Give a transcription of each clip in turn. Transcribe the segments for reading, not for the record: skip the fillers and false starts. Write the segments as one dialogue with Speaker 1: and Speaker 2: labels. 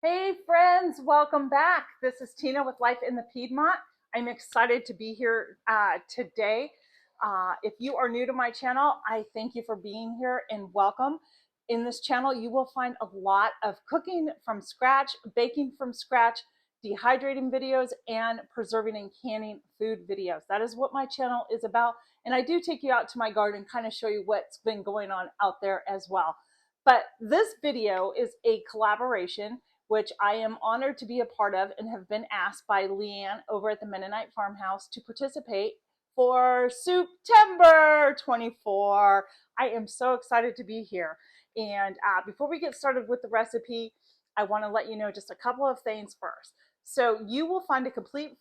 Speaker 1: Hey friends, welcome back. This is Tina with Life in the Piedmont. I'm excited to be here today. If you are new to my channel, I thank you for being here and welcome. In this channel, you will find a lot of cooking from scratch, baking from scratch, dehydrating videos, and preserving and canning food videos. That is what my channel is about. And I do take you out to my garden, kind of show you what's been going on out there as well. But this video is a collaboration which I am honored to be a part of and have been asked by Leanne over at the Mennonite Farmhouse to participate for September 24. I am so excited to be here. And before we get started with the recipe, I want to let you know just a couple of things first. So you will find a complete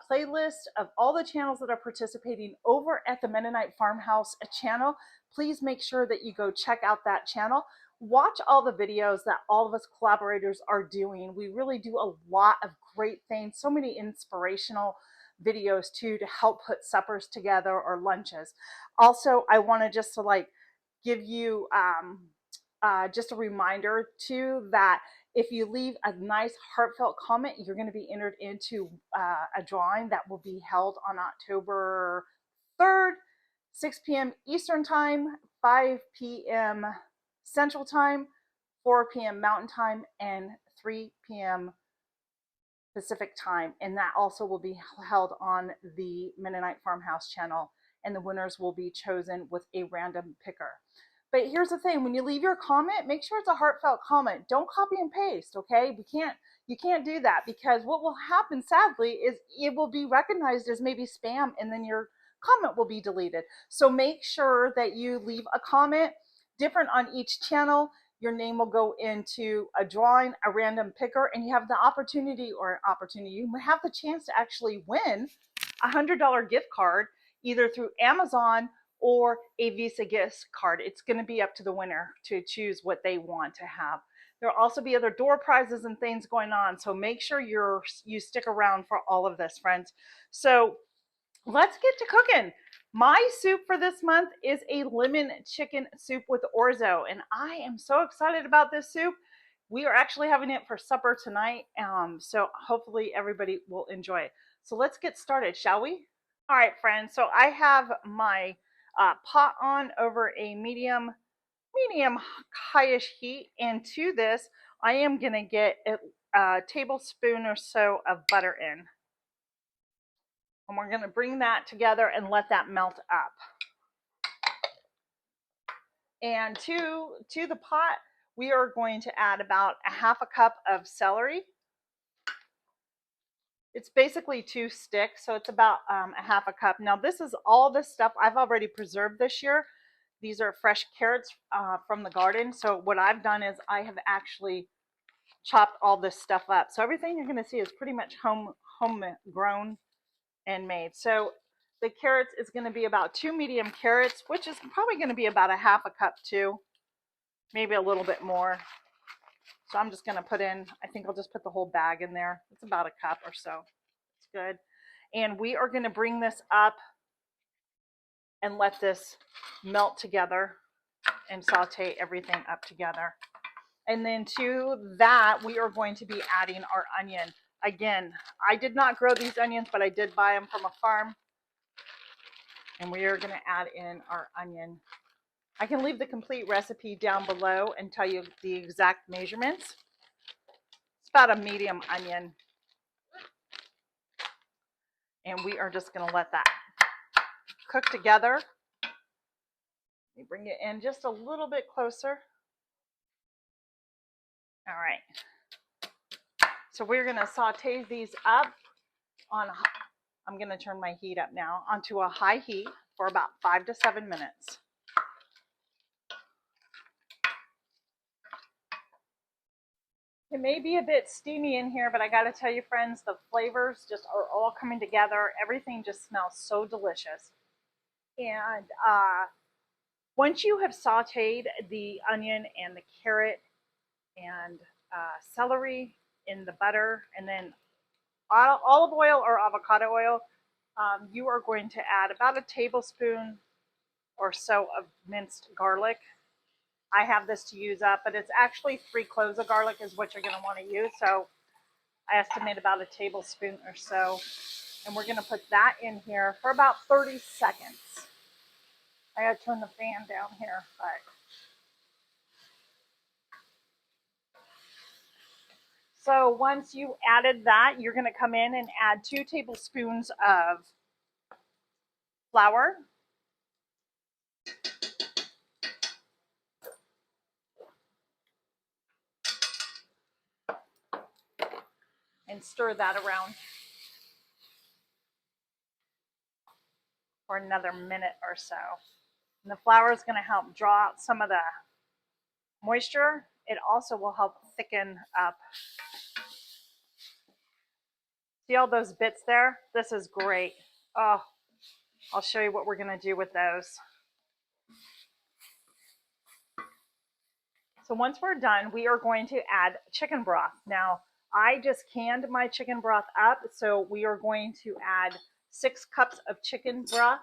Speaker 1: playlist of all the channels that are participating over at the Mennonite Farmhouse channel. Please make sure that you go check out that channel. Watch all the videos that all of us collaborators are doing. We really do a lot of great things, so many inspirational videos too to help put suppers together or lunches. Also, I want to just to give you just a reminder too that if you leave a nice heartfelt comment, you're going to be entered into a drawing that will be held on October 3rd, 6 p.m. Eastern Time, 5 p.m. Central Time, 4 p.m. Mountain Time, and 3 p.m. Pacific Time. And that also will be held on the Mennonite Farmhouse channel. And the winners will be chosen with a random picker. But here's the thing, when you leave your comment, make sure it's a heartfelt comment. Don't copy and paste, okay? You can't do that, because what will happen sadly is it will be recognized as maybe spam, and then your comment will be deleted. So make sure that you leave a comment different on each channel. Your name will go into a drawing, a random picker, and you have the opportunity, you have the chance to actually win a $100 gift card, either through Amazon or a Visa gift card. It's going to be up to the winner to choose what they want to have. There'll also be other door prizes and things going on, so make sure you stick around for all of this, friends. So let's get to cooking. My soup for this month is a lemon chicken soup with orzo, and I am so excited about this soup. We are actually having it for supper tonight, so hopefully everybody will enjoy it. So let's get started, shall we? All right, friends. So I have my pot on over a medium highish heat, and to this I am going to get a tablespoon or so of butter in. And we're going to bring that together and let that melt up. And to the pot, we are going to add about a half a cup of celery. It's basically 2 sticks, so it's about a half a cup. Now this is all this stuff I've already preserved this year. These are fresh carrots from the garden. So what I've done is I have actually chopped all this stuff up. So everything you're going to see is pretty much homegrown and made. So the carrots is going to be about 2 medium carrots, which is probably going to be about a half a cup too, maybe a little bit more. So I'm just going to put in, I think I'll just put the whole bag in there. It's about a cup or so. It's good. And we are going to bring this up and let this melt together and saute everything up together. And then to that, we are going to be adding our onion. Again, I did not grow these onions, but I did buy them from a farm. And we are going to add in our onion. I can leave the complete recipe down below and tell you the exact measurements. It's about a medium onion. And we are just going to let that cook together. Let me bring it in just a little bit closer. All right. So we're going to saute these up on, I'm going to turn my heat up now, onto a high heat for about 5 to 7 minutes. It may be a bit steamy in here, but I got to tell you, friends, the flavors just are all coming together. Everything just smells so delicious. And once you have sauteed the onion and the carrot and celery in the butter, and then olive oil or avocado oil, you are going to add about a tablespoon or so of minced garlic. I have this to use up, but it's actually 3 cloves of garlic is what you're going to want to use. So I estimate about a tablespoon or so. And we're going to put that in here for about 30 seconds. I got to turn the fan down here, but so once you added that, you're going to come in and add 2 tablespoons of flour. And stir that around for another minute or so. And the flour is going to help draw out some of the moisture. It also will help thicken up. See all those bits there? This is great. Oh, I'll show you what we're going to do with those. So once we're done, we are going to add chicken broth. Now, I just canned my chicken broth up, so we are going to add 6 cups of chicken broth.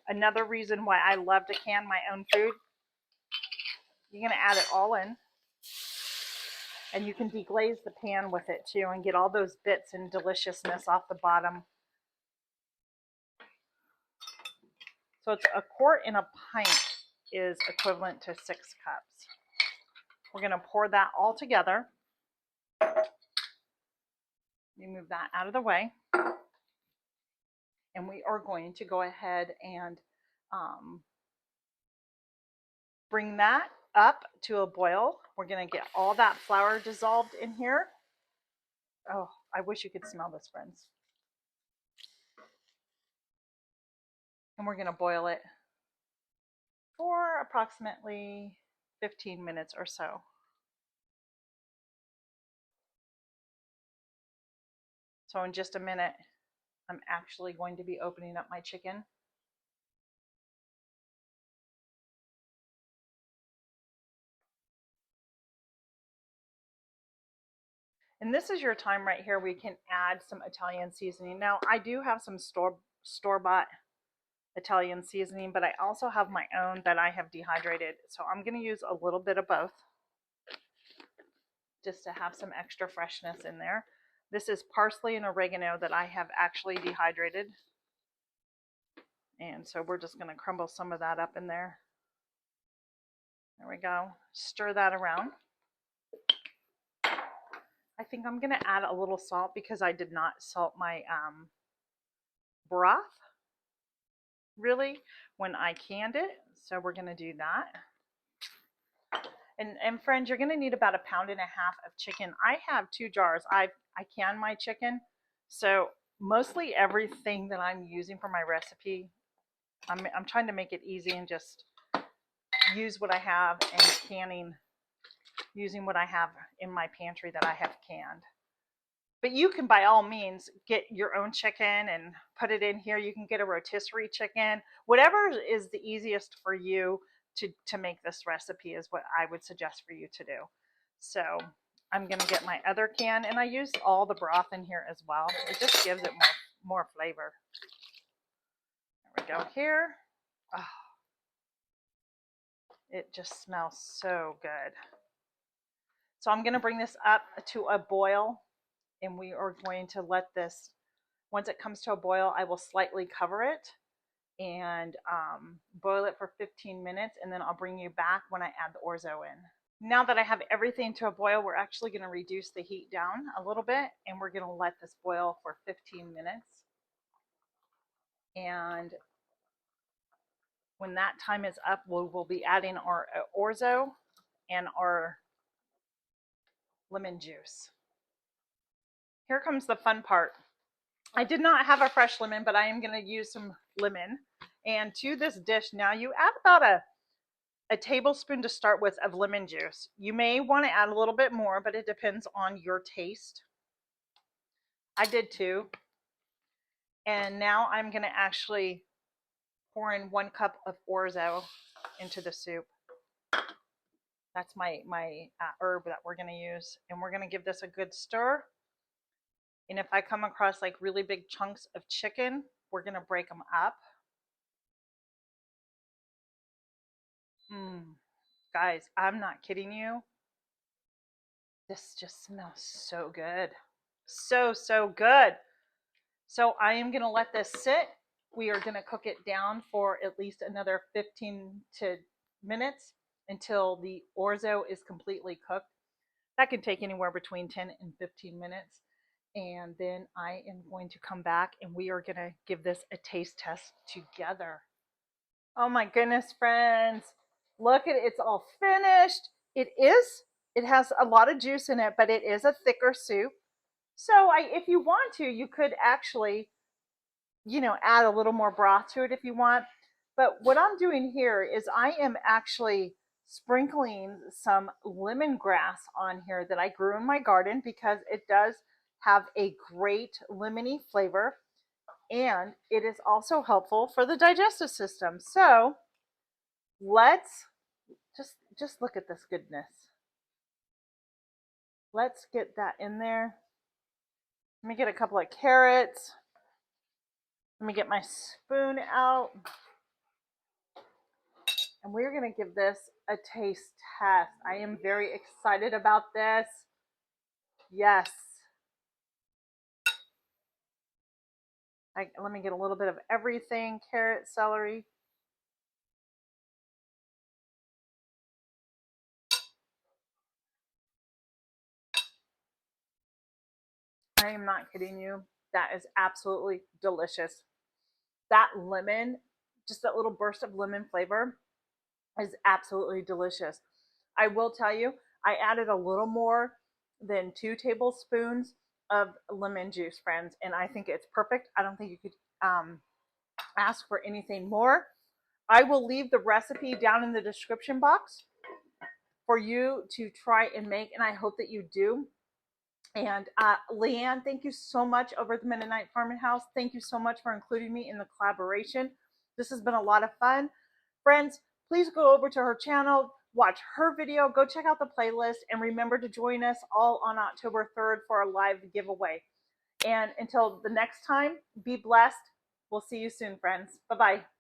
Speaker 1: Another reason why I love to can my own food, you're going to add it all in. And you can deglaze the pan with it too and get all those bits and deliciousness off the bottom. So it's a quart and a pint is equivalent to 6 cups. We're going to pour that all together. You move that out of the way. And we are going to go ahead and bring that up to a boil. We're going to get all that flour dissolved in here. Oh, I wish you could smell this, friends. And we're going to boil it for approximately 15 minutes or so. So in just a minute, I'm actually going to be opening up my chicken. And this is your time right here where you can add some Italian seasoning. Now, I do have some store-bought Italian seasoning, but I also have my own that I have dehydrated. So I'm going to use a little bit of both just to have some extra freshness in there. This is parsley and oregano that I have actually dehydrated. And so we're just going to crumble some of that up in there. There we go. Stir that around. I think I'm going to add a little salt because I did not salt my broth really when I canned it. So we're going to do that. And friends, you're going to need about 1.5 pounds of chicken. I have 2 jars. I can my chicken. So mostly everything that I'm using for my recipe, I'm trying to make it easy and just use what I have and canning using what I have in my pantry that I have canned. But you can by all means get your own chicken and put it in here. You can get a rotisserie chicken. Whatever is the easiest for you to make this recipe is what I would suggest for you to do. So I'm going to get my other can, and I use all the broth in here as well. It just gives it more flavor. There we go here. Oh, it just smells so good. So I'm going to bring this up to a boil, and we are going to let this, once it comes to a boil, I will slightly cover it and boil it for 15 minutes, and then I'll bring you back when I add the orzo in. Now that I have everything to a boil, we're actually going to reduce the heat down a little bit, and we're going to let this boil for 15 minutes. And when that time is up, we'll be adding our orzo and our lemon juice. Here comes the fun part. I did not have a fresh lemon, but I am going to use some lemon. And to this dish, now you add about a tablespoon to start with of lemon juice. You may want to add a little bit more, but it depends on your taste. I did too. And now I'm going to actually pour in 1 cup of orzo into the soup. That's my herb that we're going to use. And we're going to give this a good stir. And if I come across like really big chunks of chicken, we're going to break them up. Guys, I'm not kidding you. This just smells so good. So good. So I am going to let this sit. We are going to cook it down for at least another 15 to minutes until the orzo is completely cooked. That can take anywhere between 10 and 15 minutes. And then I am going to come back and we are going to give this a taste test together. Oh my goodness, friends. Look at it. It's all finished. It has a lot of juice in it, but it is a thicker soup. So if you want to, you could actually, add a little more broth to it if you want. But what I'm doing here is I am actually sprinkling some lemongrass on here that I grew in my garden because it does have a great lemony flavor and it is also helpful for the digestive system. So let's just look at this goodness. Let's get that in there. Let me get a couple of carrots. Let me get my spoon out. And we're going to give this a taste test. I am very excited about this. Yes. Let me get a little bit of everything. Carrot, celery. I am not kidding you. That is absolutely delicious. That lemon, just that little burst of lemon flavor is absolutely delicious. I will tell you, I added a little more than 2 tablespoons of lemon juice, friends, and I think it's perfect. I don't think you could ask for anything more. I will leave the recipe down in the description box for you to try and make, and I hope that you do. And Leanne, thank you so much over at the Mennonite Farming House. Thank you so much for including me in the collaboration. This has been a lot of fun. Friends, please go over to her channel, watch her video, go check out the playlist, and remember to join us all on October 3rd for a live giveaway. And until the next time, be blessed. We'll see you soon, friends. Bye-bye.